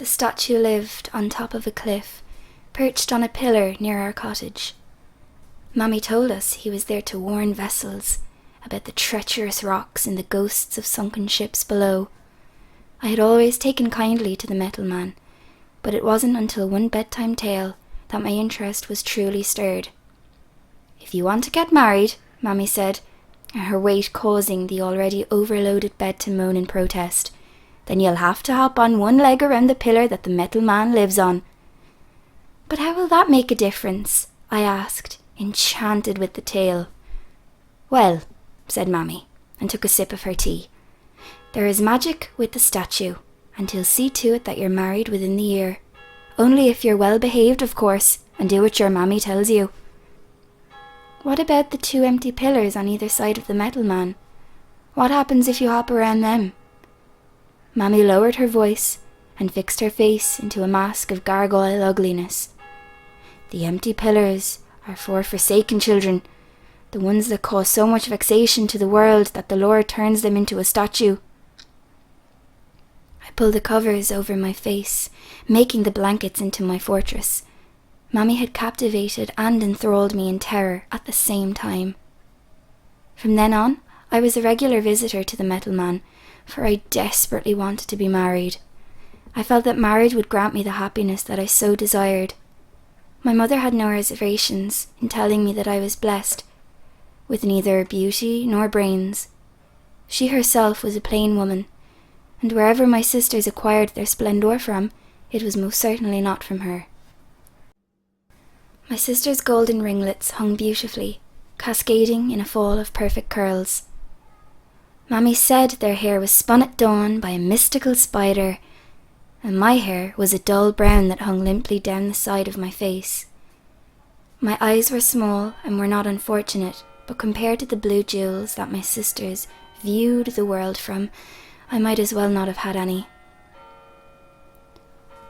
The statue lived on top of a cliff, perched on a pillar near our cottage. Mammy told us he was there to warn vessels about the treacherous rocks and the ghosts of sunken ships below. I had always taken kindly to the metal man, but it wasn't until one bedtime tale that my interest was truly stirred. "If you want to get married," Mammy said, her weight causing the already overloaded bed to moan in protest, "then you'll have to hop on one leg around the pillar that the metal man lives on." "But how will that make a difference?" I asked, enchanted with the tale. "Well," said Mammy, and took a sip of her tea, "there is magic with the statue, and he'll see to it that you're married within the year. Only if you're well behaved, of course, and do what your mammy tells you." "What about the 2 empty pillars on either side of the metal man? What happens if you hop around them?" Mammy lowered her voice and fixed her face into a mask of gargoyle ugliness. "The empty pillars are for forsaken children, the ones that cause so much vexation to the world that the Lord turns them into a statue." I pulled the covers over my face, making the blankets into my fortress. Mammy had captivated and enthralled me in terror at the same time. From then on, I was a regular visitor to the metal man, for I desperately wanted to be married. I felt that marriage would grant me the happiness that I so desired. My mother had no reservations in telling me that I was blessed, with neither beauty nor brains. She herself was a plain woman, and wherever my sisters acquired their splendour from, it was most certainly not from her. My sisters' golden ringlets hung beautifully, cascading in a fall of perfect curls. Mammy said their hair was spun at dawn by a mystical spider, and my hair was a dull brown that hung limply down the side of my face. My eyes were small and were not unfortunate, but compared to the blue jewels that my sisters viewed the world from, I might as well not have had any.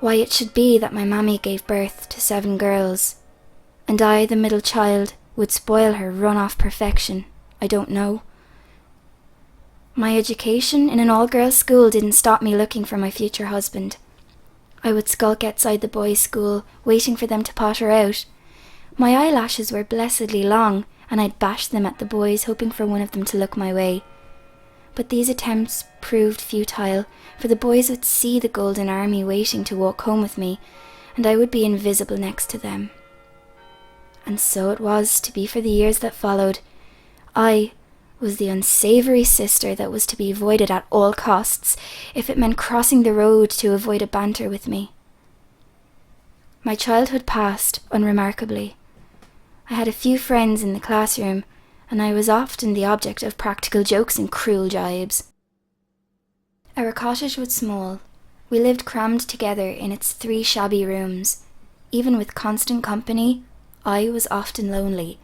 Why it should be that my mammy gave birth to 7 girls, and I, the middle child, would spoil her run-off perfection, I don't know. My education in an all-girls school didn't stop me looking for my future husband. I would skulk outside the boys' school, waiting for them to potter out. My eyelashes were blessedly long, and I'd bash them at the boys, hoping for one of them to look my way. But these attempts proved futile, for the boys would see the Golden Army waiting to walk home with me, and I would be invisible next to them. And so it was to be for the years that followed. I was the unsavoury sister that was to be avoided at all costs, if it meant crossing the road to avoid a banter with me. My childhood passed unremarkably. I had a few friends in the classroom, and I was often the object of practical jokes and cruel jibes. Our cottage was small. We lived crammed together in its 3 shabby rooms. Even with constant company, I was often lonely.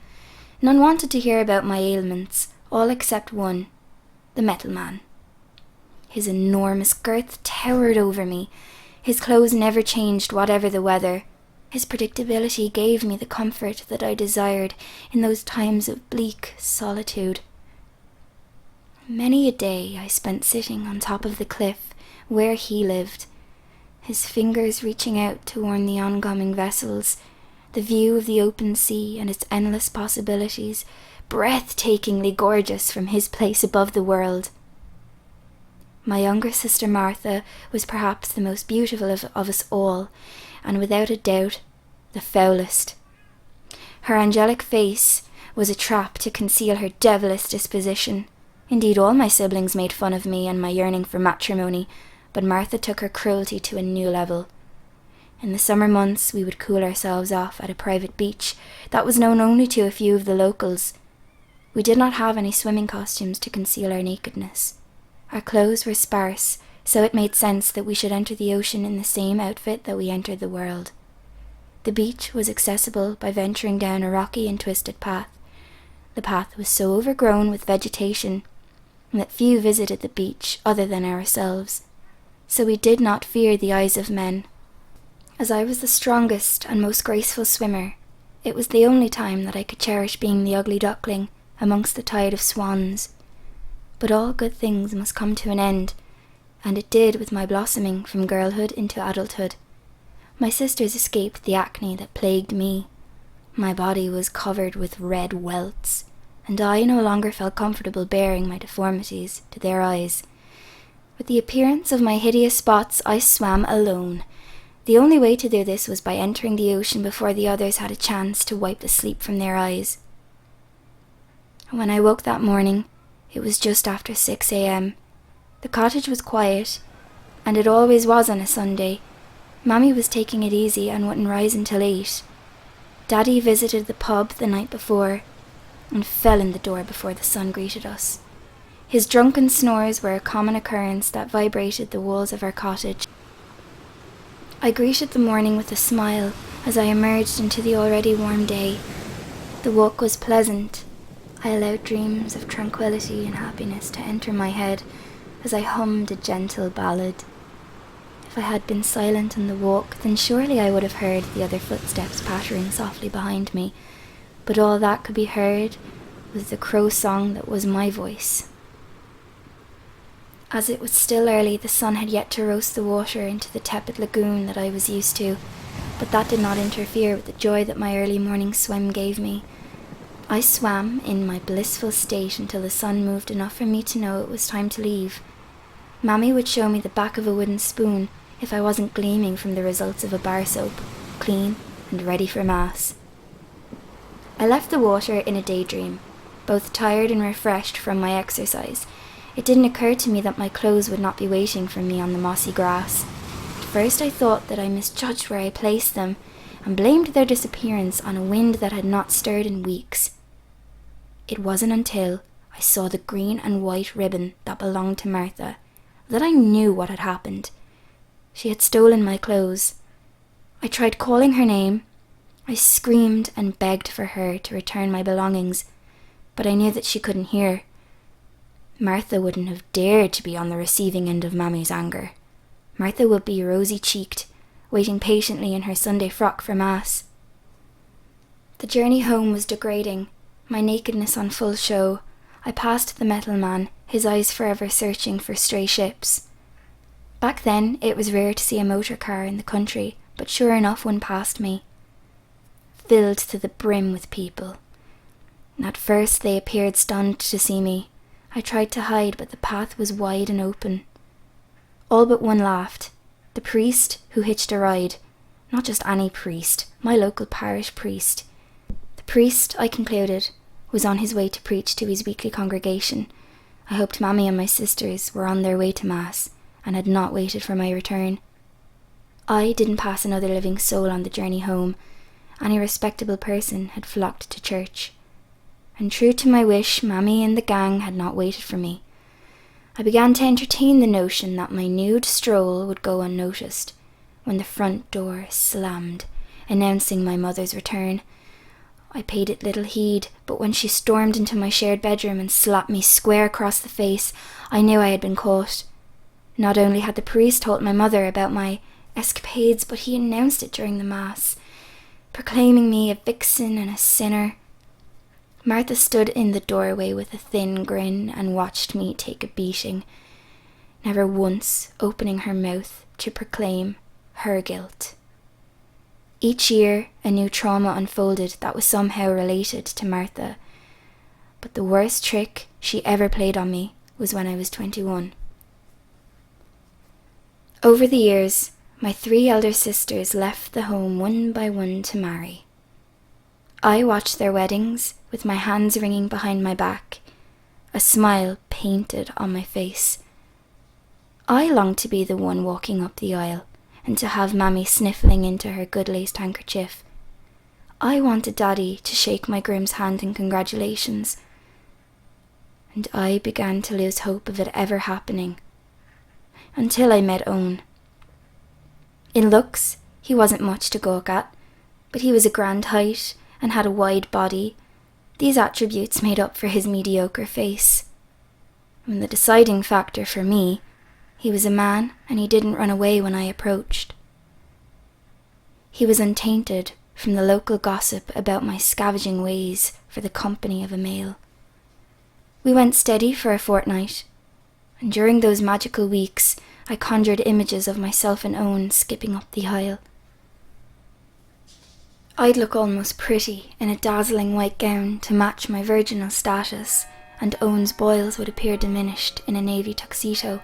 None wanted to hear about my ailments, all except one, the metal man. His enormous girth towered over me. His clothes never changed whatever the weather. His predictability gave me the comfort that I desired in those times of bleak solitude. Many a day I spent sitting on top of the cliff where he lived, his fingers reaching out to warn the oncoming vessels, the view of the open sea and its endless possibilities, breathtakingly gorgeous from his place above the world. My younger sister Martha was perhaps the most beautiful of us all, and without a doubt, the foulest. Her angelic face was a trap to conceal her devilish disposition. Indeed, all my siblings made fun of me and my yearning for matrimony, but Martha took her cruelty to a new level. In the summer months, we would cool ourselves off at a private beach that was known only to a few of the locals. We did not have any swimming costumes to conceal our nakedness. Our clothes were sparse, so it made sense that we should enter the ocean in the same outfit that we entered the world. The beach was accessible by venturing down a rocky and twisted path. The path was so overgrown with vegetation that few visited the beach other than ourselves, so we did not fear the eyes of men. As I was the strongest and most graceful swimmer, it was the only time that I could cherish being the ugly duckling amongst the tide of swans. But all good things must come to an end, and it did with my blossoming from girlhood into adulthood. My sisters escaped the acne that plagued me. My body was covered with red welts, and I no longer felt comfortable bearing my deformities to their eyes. With the appearance of my hideous spots, I swam alone. The only way to do this was by entering the ocean before the others had a chance to wipe the sleep from their eyes. When I woke that morning, it was just after 6 a.m. The cottage was quiet, and it always was on a Sunday. Mammy was taking it easy and wouldn't rise until 8. Daddy visited the pub the night before and fell in the door before the sun greeted us. His drunken snores were a common occurrence that vibrated the walls of our cottage. I greeted the morning with a smile as I emerged into the already warm day. The walk was pleasant. I allowed dreams of tranquility and happiness to enter my head as I hummed a gentle ballad. If I had been silent on the walk, then surely I would have heard the other footsteps pattering softly behind me, but all that could be heard was the crow song that was my voice. As it was still early, the sun had yet to roast the water into the tepid lagoon that I was used to, but that did not interfere with the joy that my early morning swim gave me. I swam in my blissful state until the sun moved enough for me to know it was time to leave. Mammy would show me the back of a wooden spoon if I wasn't gleaming from the results of a bar soap, clean and ready for mass. I left the water in a daydream, both tired and refreshed from my exercise. It didn't occur to me that my clothes would not be waiting for me on the mossy grass. At first I thought that I misjudged where I placed them, and blamed their disappearance on a wind that had not stirred in weeks. It wasn't until I saw the green and white ribbon that belonged to Martha that I knew what had happened. She had stolen my clothes. I tried calling her name. I screamed and begged for her to return my belongings, but I knew that she couldn't hear. Martha wouldn't have dared to be on the receiving end of Mammy's anger. Martha would be rosy-cheeked, waiting patiently in her Sunday frock for Mass. The journey home was degrading, my nakedness on full show. I passed the metal man, his eyes forever searching for stray ships. Back then, it was rare to see a motor car in the country, but sure enough one passed me, filled to the brim with people. At first they appeared stunned to see me. I tried to hide, but the path was wide and open. All but one laughed. The priest who hitched a ride. Not just any priest, my local parish priest. The priest, I concluded, was on his way to preach to his weekly congregation. I hoped Mammy and my sisters were on their way to Mass and had not waited for my return. I didn't pass another living soul on the journey home. Any respectable person had flocked to church. And true to my wish, Mammy and the gang had not waited for me. I began to entertain the notion that my nude stroll would go unnoticed when the front door slammed, announcing my mother's return. I paid it little heed, but when she stormed into my shared bedroom and slapped me square across the face, I knew I had been caught. Not only had the priest told my mother about my escapades, but he announced it during the Mass, proclaiming me a vixen and a sinner. Martha stood in the doorway with a thin grin and watched me take a beating, never once opening her mouth to proclaim her guilt. Each year, a new trauma unfolded that was somehow related to Martha, but the worst trick she ever played on me was when I was 21. Over the years, my 3 elder sisters left the home one by one to marry. I watched their weddings with my hands wringing behind my back, a smile painted on my face. I longed to be the one walking up the aisle and to have Mammy sniffling into her good laced handkerchief. I wanted Daddy to shake my groom's hand in congratulations, and I began to lose hope of it ever happening, until I met Owen. In looks, he wasn't much to gawk at, but he was a grand height and had a wide body. These attributes made up for his mediocre face. And the deciding factor for me, he was a man and he didn't run away when I approached. He was untainted from the local gossip about my scavenging ways for the company of a male. We went steady for a fortnight. and during those magical weeks I conjured images of myself and Owen skipping up the aisle. I'd look almost pretty in a dazzling white gown to match my virginal status, and Owen's boils would appear diminished in a navy tuxedo.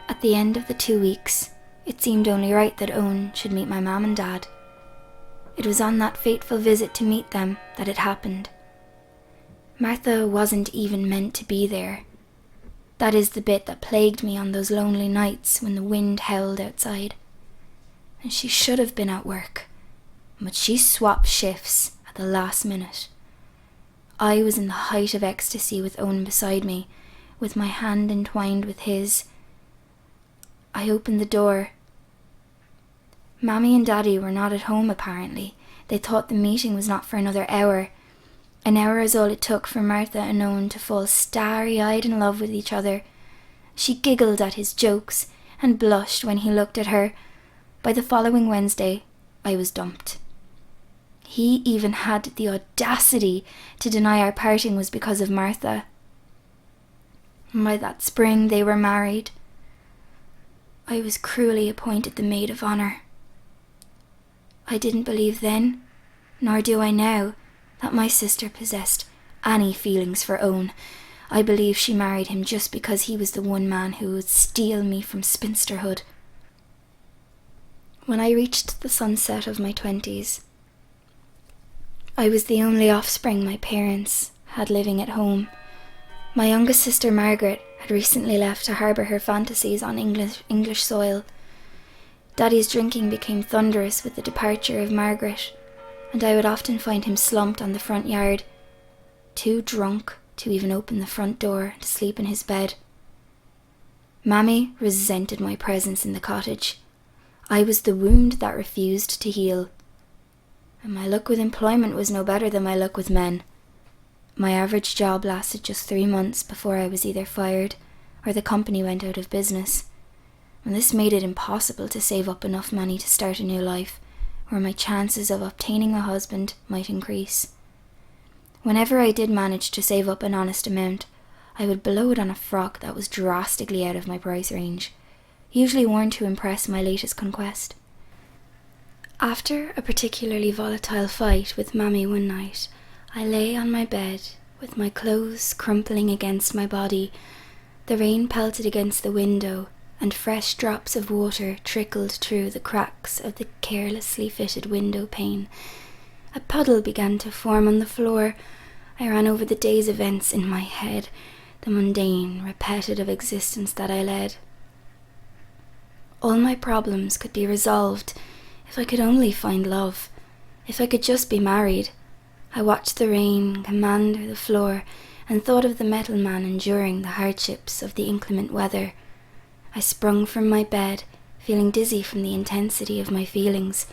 At the end of the 2 weeks, it seemed only right that Owen should meet my mum and dad. It was on that fateful visit to meet them that it happened. Martha wasn't even meant to be there. That is the bit that plagued me on those lonely nights when the wind howled outside. And she should have been at work, but she swapped shifts at the last minute. I was in the height of ecstasy with Owen beside me, with my hand entwined with his. I opened the door. Mammy and Daddy were not at home apparently. They thought the meeting was not for another hour. An hour is all it took for Martha and Owen to fall starry-eyed in love with each other. She giggled at his jokes and blushed when he looked at her. By the following Wednesday, I was dumped. He even had the audacity to deny our parting was because of Martha. By that spring, they were married. I was cruelly appointed the maid of honour. I didn't believe then, nor do I now, that my sister possessed any feelings for Owen. I believe she married him just because he was the one man who would steal me from spinsterhood. When I reached the sunset of my 20s, I was the only offspring my parents had living at home. My youngest sister Margaret had recently left to harbour her fantasies on English soil. Daddy's drinking became thunderous with the departure of Margaret, and I would often find him slumped on the front yard, too drunk to even open the front door to sleep in his bed. Mammy resented my presence in the cottage. I was the wound that refused to heal. And my luck with employment was no better than my luck with men. My average job lasted just 3 months before I was either fired or the company went out of business. And this made it impossible to save up enough money to start a new life, where my chances of obtaining a husband might increase. Whenever I did manage to save up an honest amount, I would blow it on a frock that was drastically out of my price range, usually worn to impress my latest conquest. After a particularly volatile fight with Mammy one night, I lay on my bed, with my clothes crumpling against my body. The rain pelted against the window, and fresh drops of water trickled through the cracks of the carelessly fitted window pane. A puddle began to form on the floor. I ran over the day's events in my head, the mundane, repetitive existence that I led. All my problems could be resolved if I could only find love, if I could just be married. I watched the rain commander the floor and thought of the metal man enduring the hardships of the inclement weather. I sprung from my bed, feeling dizzy from the intensity of my feelings,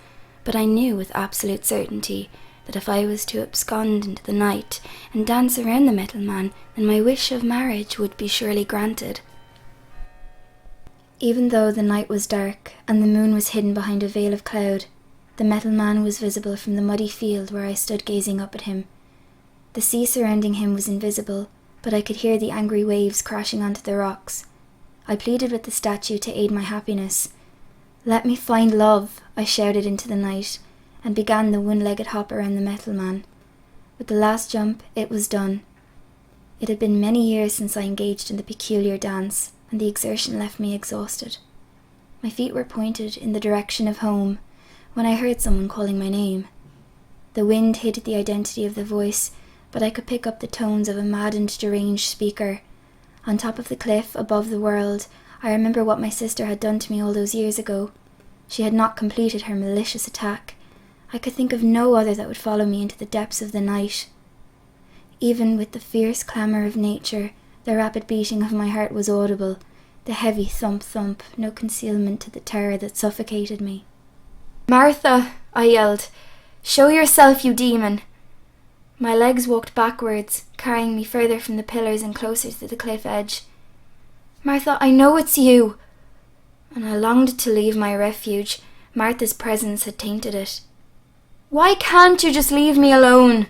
but I knew with absolute certainty that if I was to abscond into the night and dance around the metal man, then my wish of marriage would be surely granted. Even though the night was dark and the moon was hidden behind a veil of cloud, the metal man was visible from the muddy field where I stood gazing up at him. The sea surrounding him was invisible, but I could hear the angry waves crashing onto the rocks. I pleaded with the statue to aid my happiness. "Let me find love," I shouted into the night, and began the one-legged hop around the metal man. With the last jump, it was done. It had been many years since I engaged in the peculiar dance, and the exertion left me exhausted. My feet were pointed in the direction of home when I heard someone calling my name. The wind hid the identity of the voice, but I could pick up the tones of a maddened, deranged speaker. On top of the cliff, above the world, I remember what my sister had done to me all those years ago. She had not completed her malicious attack. I could think of no other that would follow me into the depths of the night. Even with the fierce clamour of nature, the rapid beating of my heart was audible, the heavy thump-thump, no concealment to the terror that suffocated me. "Martha!" I yelled. "Show yourself, you demon!" My legs walked backwards, carrying me further from the pillars and closer to the cliff edge. "Martha, I know it's you!" And I longed to leave my refuge. Martha's presence had tainted it. "Why can't you just leave me alone?"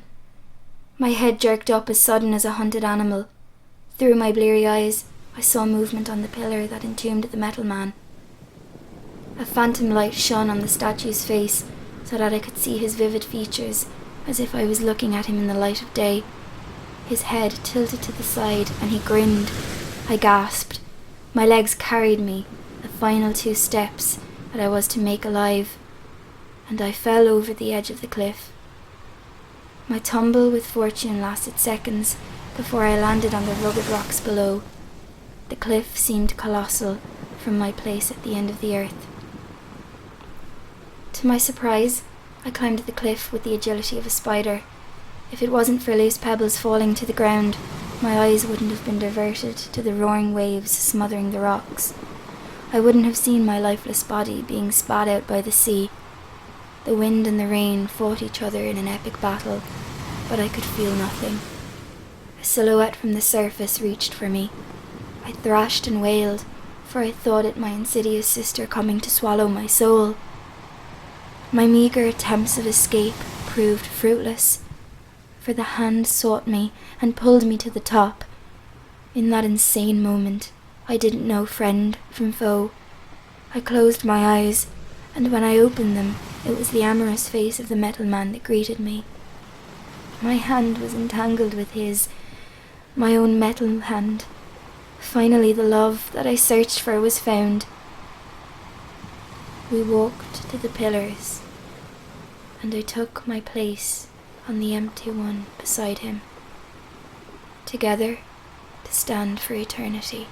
My head jerked up as sudden as a hunted animal. Through my bleary eyes, I saw movement on the pillar that entombed the metal man. A phantom light shone on the statue's face so that I could see his vivid features, as if I was looking at him in the light of day. His head tilted to the side and he grinned. I gasped. My legs carried me, the final 2 steps that I was to make alive, and I fell over the edge of the cliff. My tumble with fortune lasted seconds before I landed on the rugged rocks below. The cliff seemed colossal from my place at the end of the earth. To my surprise, I climbed the cliff with the agility of a spider. If it wasn't for loose pebbles falling to the ground, my eyes wouldn't have been diverted to the roaring waves smothering the rocks. I wouldn't have seen my lifeless body being spat out by the sea. The wind and the rain fought each other in an epic battle, but I could feel nothing. A silhouette from the surface reached for me. I thrashed and wailed, for I thought it my insidious sister coming to swallow my soul. My meagre attempts of escape proved fruitless, for the hand sought me and pulled me to the top. In that insane moment, I didn't know friend from foe. I closed my eyes, and when I opened them, it was the amorous face of the metal man that greeted me. My hand was entangled with his, my own metal hand. Finally, the love that I searched for was found. We walked to the pillars, and I took my place on the empty one beside him, together to stand for eternity.